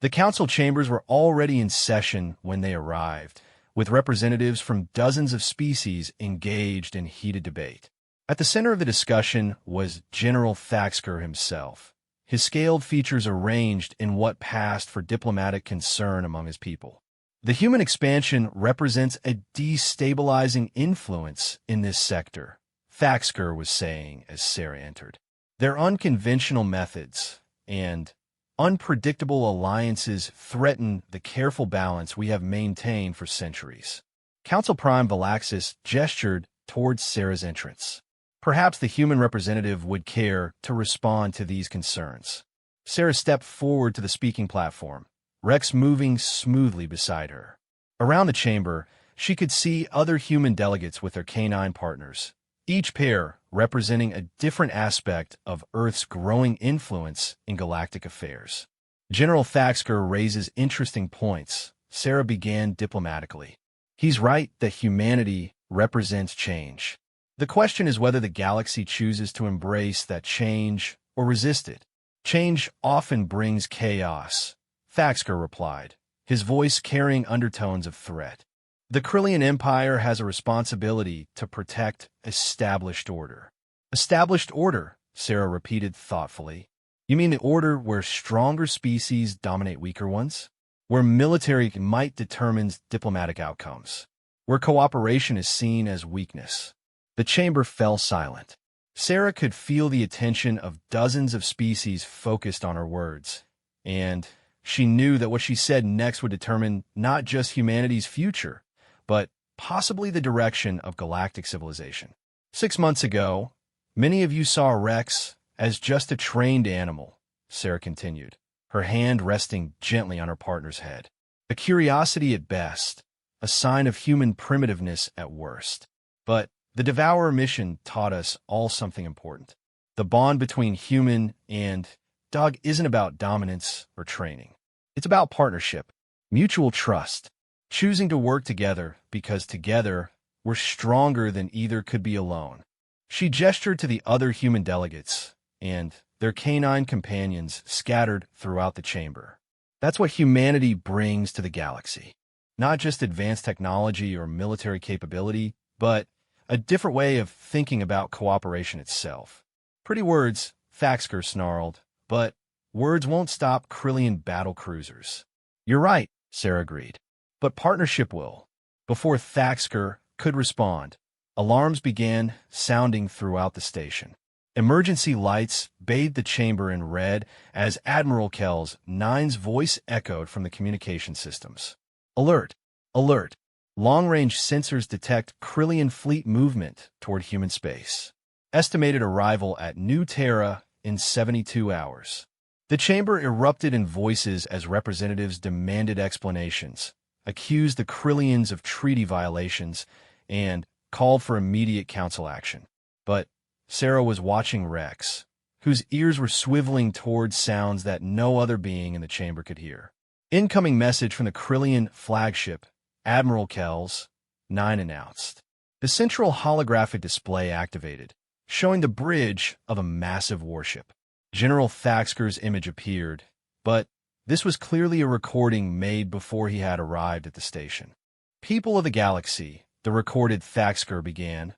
The council chambers were already in session when they arrived, with representatives from dozens of species engaged in heated debate. At the center of the discussion was General Thaxker himself, his scaled features arranged in what passed for diplomatic concern among his people. "The human expansion represents a destabilizing influence in this sector," Thaxker was saying as Sarah entered. "Their unconventional methods and unpredictable alliances threaten the careful balance we have maintained for centuries." Council Prime Valaxis gestured towards Sarah's entrance. Perhaps the human representative would care to respond to these concerns. Sarah stepped forward to the speaking platform, Rex moving smoothly beside her. Around the chamber, she could see other human delegates with their canine partners, each pair representing a different aspect of Earth's growing influence in galactic affairs. General Thaxker raises interesting points, Sarah began diplomatically. "He's right that humanity represents change. The question is whether the galaxy chooses to embrace that change or resist it. Change often brings chaos," Thaxker replied, his voice carrying undertones of threat. "The Krillian Empire has a responsibility to protect established order." "Established order," Sarah repeated thoughtfully. "You mean the order where stronger species dominate weaker ones? Where military might determines diplomatic outcomes? Where cooperation is seen as weakness?" The chamber fell silent. Sarah could feel the attention of dozens of species focused on her words, and she knew that what she said next would determine not just humanity's future, but possibly the direction of galactic civilization. 6 months ago, many of you saw Rex as just a trained animal, Sarah continued, her hand resting gently on her partner's head. A curiosity at best, a sign of human primitiveness at worst. But the Devourer mission taught us all something important. The bond between human and dog isn't about dominance or training. It's about partnership, mutual trust, choosing to work together because together we're stronger than either could be alone. She gestured to the other human delegates and their canine companions scattered throughout the chamber. That's what humanity brings to the galaxy. Not just advanced technology or military capability, but a different way of thinking about cooperation itself. Pretty words, Thaxker snarled, but words won't stop Krillian battle cruisers. You're right, Sarah agreed. But partnership will. Before Thaxker could respond, alarms began sounding throughout the station. Emergency lights bathed the chamber in red as Admiral Kell's Nine's voice echoed from the communication systems. Alert! Alert! Long-range sensors detect Krillian fleet movement toward human space. Estimated arrival at New Terra in 72 hours. The chamber erupted in voices as representatives demanded explanations, accused the Krillians of treaty violations, and called for immediate council action. But Sarah was watching Rex, whose ears were swiveling towards sounds that no other being in the chamber could hear. Incoming message from the Krillian flagship, Admiral Kells, 9 announced. The central holographic display activated, showing the bridge of a massive warship. General Thaxker's image appeared, but this was clearly a recording made before he had arrived at the station. People of the galaxy, the recorded Thaxker began,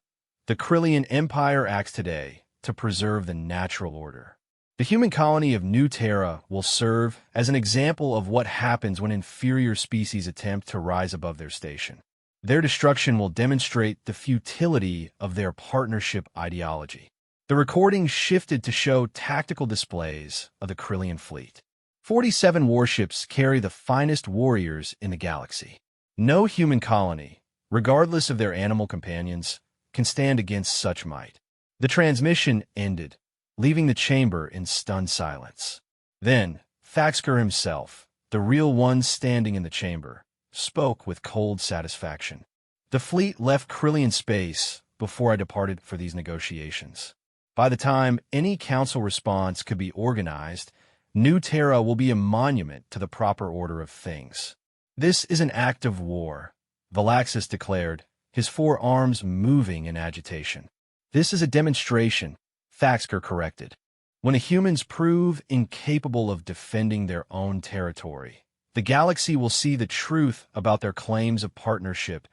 the Krillian Empire acts today to preserve the natural order. The human colony of New Terra will serve as an example of what happens when inferior species attempt to rise above their station. Their destruction will demonstrate the futility of their partnership ideology. The recording shifted to show tactical displays of the Krillian fleet. 47 warships carry the finest warriors in the galaxy. No human colony, regardless of their animal companions, can stand against such might. The transmission ended, leaving the chamber in stunned silence. Then, Thaxker himself, the real one standing in the chamber, spoke with cold satisfaction. The fleet left Krillian space before I departed for these negotiations. By the time any council response could be organized, New Terra will be a monument to the proper order of things. This is an act of war, Valaxis declared, his 4 arms moving in agitation. This is a demonstration, Thaxker corrected. When the humans prove incapable of defending their own territory, the galaxy will see the truth about their claims of partnership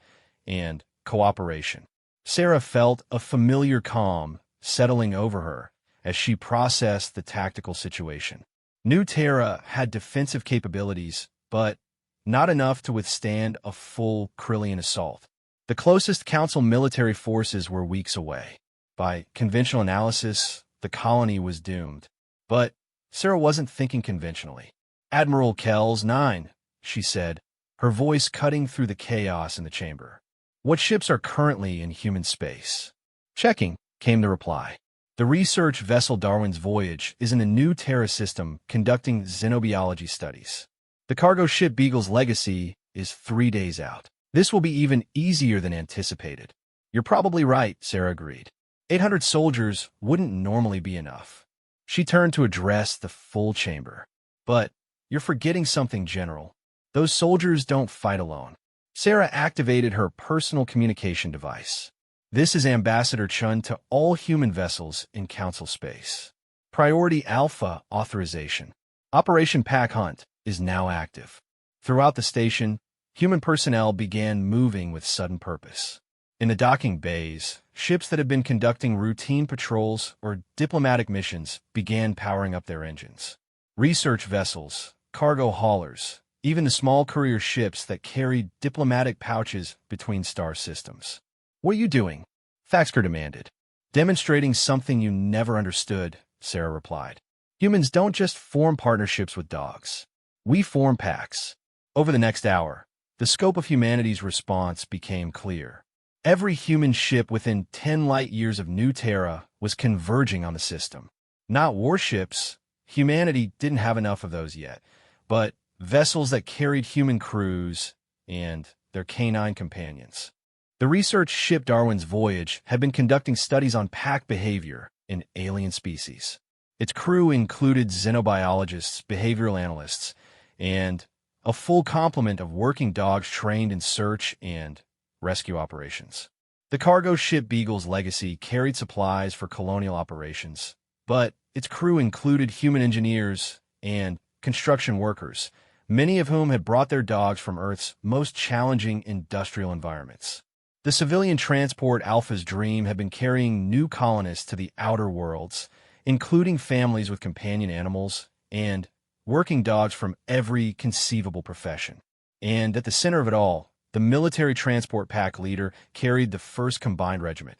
and cooperation. Sarah felt a familiar calm settling over her as she processed the tactical situation. New Terra had defensive capabilities, but not enough to withstand a full Krillian assault. The closest Council military forces were weeks away. By conventional analysis, the colony was doomed. But Sarah wasn't thinking conventionally. Admiral Kells 9, she said, her voice cutting through the chaos in the chamber. What ships are currently in human space? Checking, came the reply. The research vessel Darwin's Voyage is in the New Terra system conducting xenobiology studies. The cargo ship Beagle's Legacy is 3 days out. This will be even easier than anticipated. You're probably right, Sarah agreed. 800 soldiers wouldn't normally be enough. She turned to address the full chamber. But you're forgetting something, General. Those soldiers don't fight alone. Sarah activated her personal communication device. This is Ambassador Chun to all human vessels in Council space. Priority Alpha authorization. Operation Pack Hunt is now active. Throughout the station, human personnel began moving with sudden purpose. In the docking bays, ships that had been conducting routine patrols or diplomatic missions began powering up their engines. Research vessels, cargo haulers, even the small courier ships that carried diplomatic pouches between star systems. What are you doing? Thaxker demanded. Demonstrating something you never understood, Sarah replied. Humans don't just form partnerships with dogs. We form packs. Over the next hour, the scope of humanity's response became clear. Every human ship within 10 light-years of New Terra was converging on the system. Not warships. Humanity didn't have enough of those yet, but vessels that carried human crews and their canine companions. The research ship Darwin's Voyage had been conducting studies on pack behavior in alien species. Its crew included xenobiologists, behavioral analysts, and a full complement of working dogs trained in search and rescue operations. The cargo ship Beagle's Legacy carried supplies for colonial operations, but its crew included human engineers and construction workers, many of whom had brought their dogs from Earth's most challenging industrial environments. The civilian transport Alpha's dream had been carrying new colonists to the outer worlds, including families with companion animals and working dogs from every conceivable profession. And at the center of it all, the military transport pack leader carried the 1st Combined Regiment.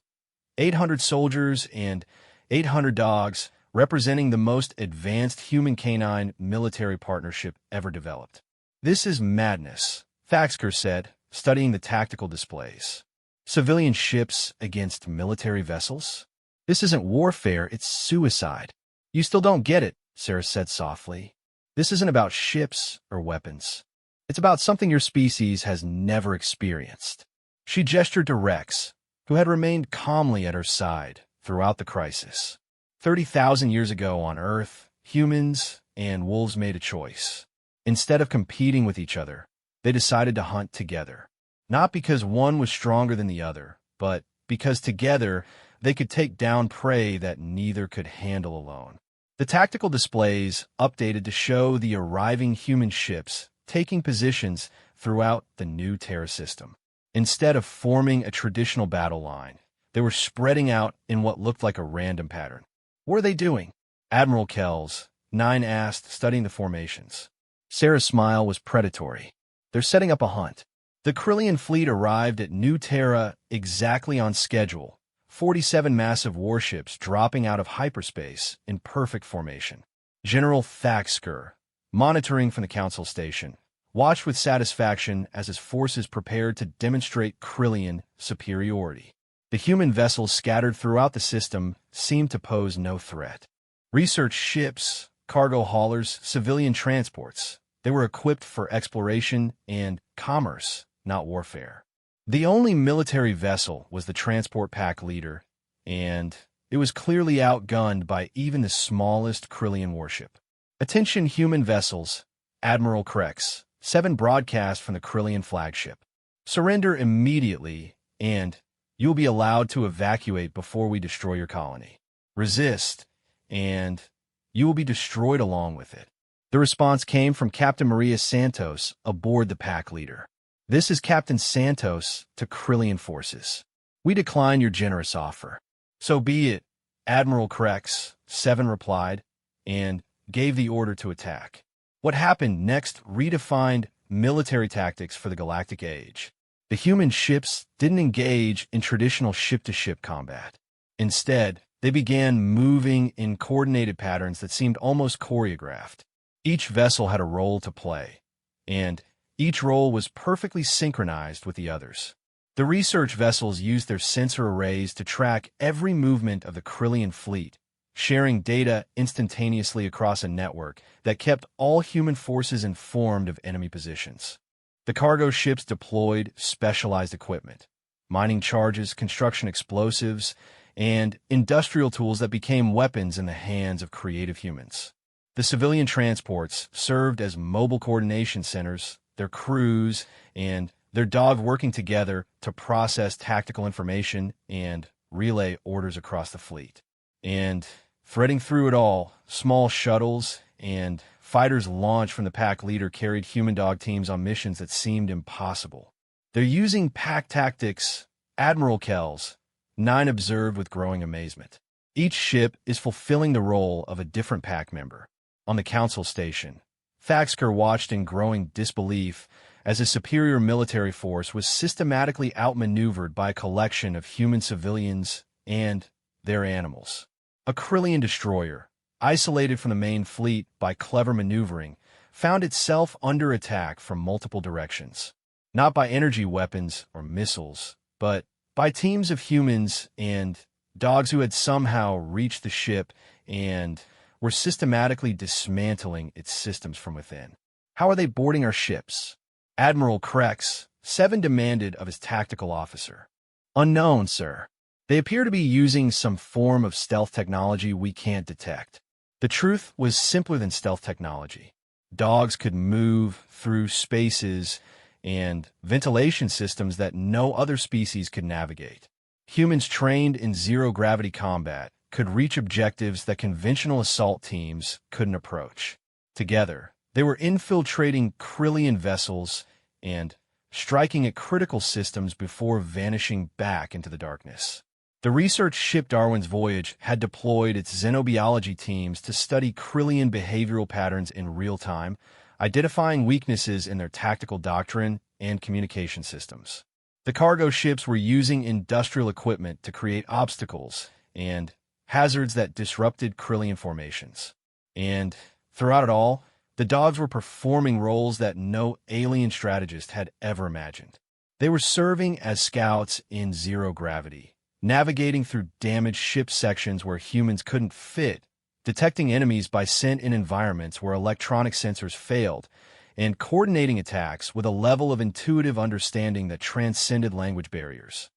800 soldiers and 800 dogs, representing the most advanced human-canine military partnership ever developed. "This is madness," Thaxker said, studying the tactical displays. "Civilian ships against military vessels? This isn't warfare, it's suicide." "You still don't get it," Sarah said softly. "This isn't about ships or weapons. It's about something your species has never experienced." She gestured to Rex, who had remained calmly at her side throughout the crisis. 30,000 years ago on Earth, humans and wolves made a choice. Instead of competing with each other, they decided to hunt together. Not because one was stronger than the other, but because together they could take down prey that neither could handle alone. The tactical displays updated to show the arriving human ships taking positions throughout the new Terra system. Instead of forming a traditional battle line, they were spreading out in what looked like a random pattern. "What are they doing?" Admiral Kells, 9 asked, studying the formations. Sarah's smile was predatory. "They're setting up a hunt." The Krillian fleet arrived at New Terra exactly on schedule, 47 massive warships dropping out of hyperspace in perfect formation. General Thaxker, monitoring from the council station, watched with satisfaction as his forces prepared to demonstrate Krillian superiority. The human vessels scattered throughout the system seemed to pose no threat. Research ships, cargo haulers, civilian transports, they were equipped for exploration and commerce, not warfare. The only military vessel was the transport pack leader, and it was clearly outgunned by even the smallest Krillian warship. "Attention human vessels," Admiral Krex, 7 broadcast from the Krillian flagship. "Surrender immediately, and you will be allowed to evacuate before we destroy your colony. Resist, and you will be destroyed along with it." The response came from Captain Maria Santos aboard the pack leader. "This is Captain Santos to Krillian forces. We decline your generous offer." "So be it," Admiral Krex, 7 replied, and gave the order to attack. What happened next redefined military tactics for the galactic age. The human ships didn't engage in traditional ship-to-ship combat. Instead, they began moving in coordinated patterns that seemed almost choreographed. Each vessel had a role to play, and each role was perfectly synchronized with the others. The research vessels used their sensor arrays to track every movement of the Krillian fleet, sharing data instantaneously across a network that kept all human forces informed of enemy positions. The cargo ships deployed specialized equipment, mining charges, construction explosives, and industrial tools that became weapons in the hands of creative humans. The civilian transports served as mobile coordination centers, their crews and their dog working together to process tactical information and relay orders across the fleet. And threading through it all, small shuttles and fighters launched from the pack leader carried human dog teams on missions that seemed impossible. "They're using pack tactics," Admiral Kells, 9 observed with growing amazement. "Each ship is fulfilling the role of a different pack member." On the council station, Thaxker watched in growing disbelief as a superior military force was systematically outmaneuvered by a collection of human civilians and their animals. A Krillian destroyer, isolated from the main fleet by clever maneuvering, found itself under attack from multiple directions. Not by energy weapons or missiles, but by teams of humans and dogs who had somehow reached the ship and were systematically dismantling its systems from within. "How are they boarding our ships?" Admiral Krex, 7 demanded of his tactical officer. "Unknown, sir. They appear to be using some form of stealth technology we can't detect." The truth was simpler than stealth technology. Dogs could move through spaces and ventilation systems that no other species could navigate. Humans trained in zero-gravity combat could reach objectives that conventional assault teams couldn't approach. Together, They were infiltrating Krillian vessels and striking at critical systems before vanishing back into the darkness. The research ship Darwin's Voyage had deployed its xenobiology teams to study Krillian behavioral patterns in real time, identifying weaknesses in their tactical doctrine and communication systems. The cargo ships were using industrial equipment to create obstacles and hazards that disrupted Krillian formations. And throughout it all, the dogs were performing roles that no alien strategist had ever imagined. They were serving as scouts in zero gravity, navigating through damaged ship sections where humans couldn't fit, detecting enemies by scent in environments where electronic sensors failed, and coordinating attacks with a level of intuitive understanding that transcended language barriers.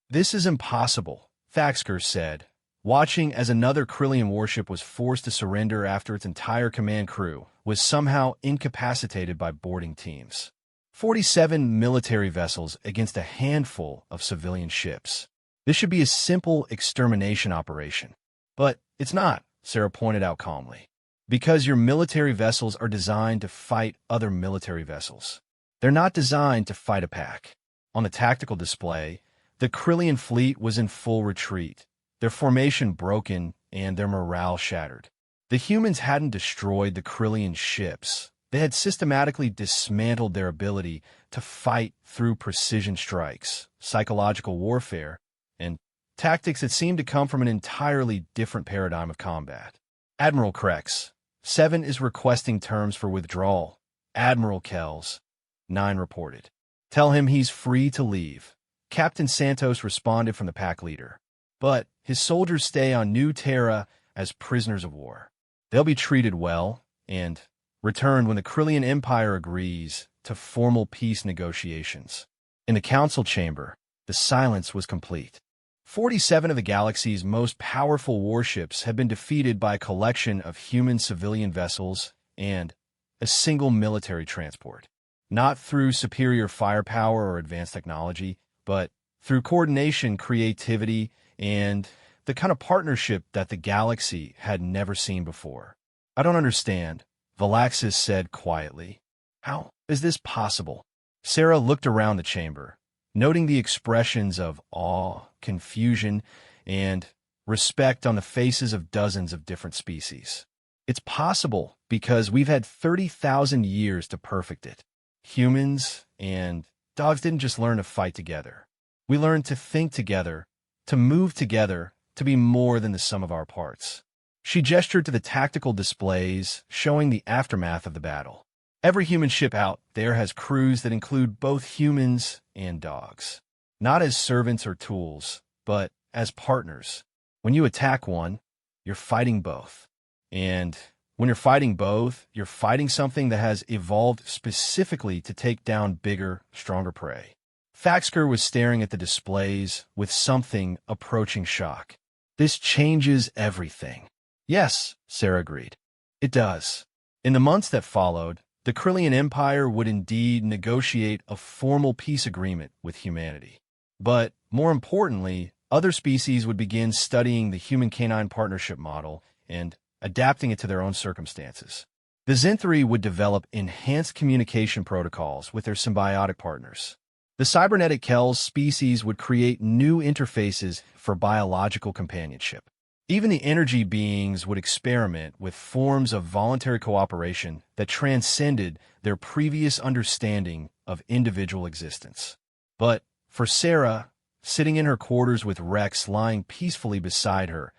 "This is impossible," Thaxker said, watching as another Krillian warship was forced to surrender after its entire command crew was somehow incapacitated by boarding teams. 47 military vessels against a handful of civilian ships. This should be a simple extermination operation. But it's not, Sarah pointed out calmly. Because your military vessels are designed to fight other military vessels. They're not designed to fight a pack. On the tactical display, the Krillian fleet was in full retreat, their formation broken and their morale shattered. The humans hadn't destroyed the Krillian ships. They had systematically dismantled their ability to fight through precision strikes, psychological warfare, and tactics that seemed to come from an entirely different paradigm of combat. Admiral Krex, 7 is requesting terms for withdrawal. Admiral Kells, 9 reported. Tell him he's free to leave. Captain Santos responded from the pack leader. But his soldiers stay on New Terra as prisoners of war. They'll be treated well and returned when the Krillian Empire agrees to formal peace negotiations. In the council chamber, the silence was complete. 47 of the galaxy's most powerful warships had been defeated by a collection of human civilian vessels and a single military transport. Not through superior firepower or advanced technology, but through coordination, creativity, and the kind of partnership that the galaxy had never seen before. "I don't understand," Valaxis said quietly. "How is this possible?" Sarah looked around the chamber, noting the expressions of awe, confusion, and respect on the faces of dozens of different species. "It's possible because we've had 30,000 years to perfect it. Humans and dogs didn't just learn to fight together. We learned to think together, to move together, to be more than the sum of our parts." She gestured to the tactical displays, showing the aftermath of the battle. Every human ship out there has crews that include both humans and dogs. Not as servants or tools, but as partners. When you attack one, you're fighting both. And when you're fighting both, you're fighting something that has evolved specifically to take down bigger, stronger prey. Thaxker was staring at the displays with something approaching shock. "This changes everything." "Yes," Sarah agreed. "It does." In the months that followed, the Krillian Empire would indeed negotiate a formal peace agreement with humanity. But, more importantly, other species would begin studying the human-canine partnership model and adapting it to their own circumstances. The Zinthri would develop enhanced communication protocols with their symbiotic partners. The cybernetic Kells species would create new interfaces for biological companionship. Even the energy beings would experiment with forms of voluntary cooperation that transcended their previous understanding of individual existence. But for Sarah, sitting in her quarters with Rex lying peacefully beside her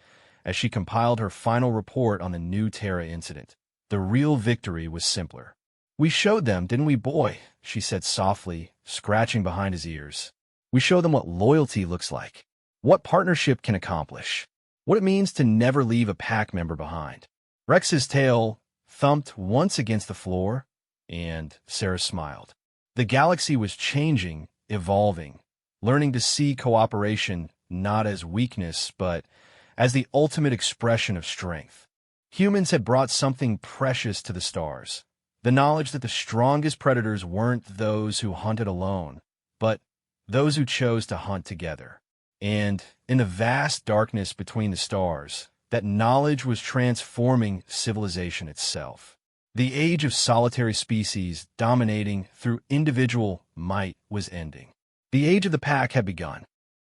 as she compiled her final report on the New Terra incident, the real victory was simpler. "We showed them, didn't we, boy?" she said softly, scratching behind his ears. "We showed them what loyalty looks like, what partnership can accomplish, what it means to never leave a pack member behind." Rex's tail thumped once against the floor, and Sarah smiled. The galaxy was changing, evolving, learning to see cooperation not as weakness, but as the ultimate expression of strength. Humans had brought something precious to the stars, the knowledge that the strongest predators weren't those who hunted alone, but those who chose to hunt together. And in the vast darkness between the stars, that knowledge was transforming civilization itself. The age of solitary species dominating through individual might was ending. The age of the pack had begun.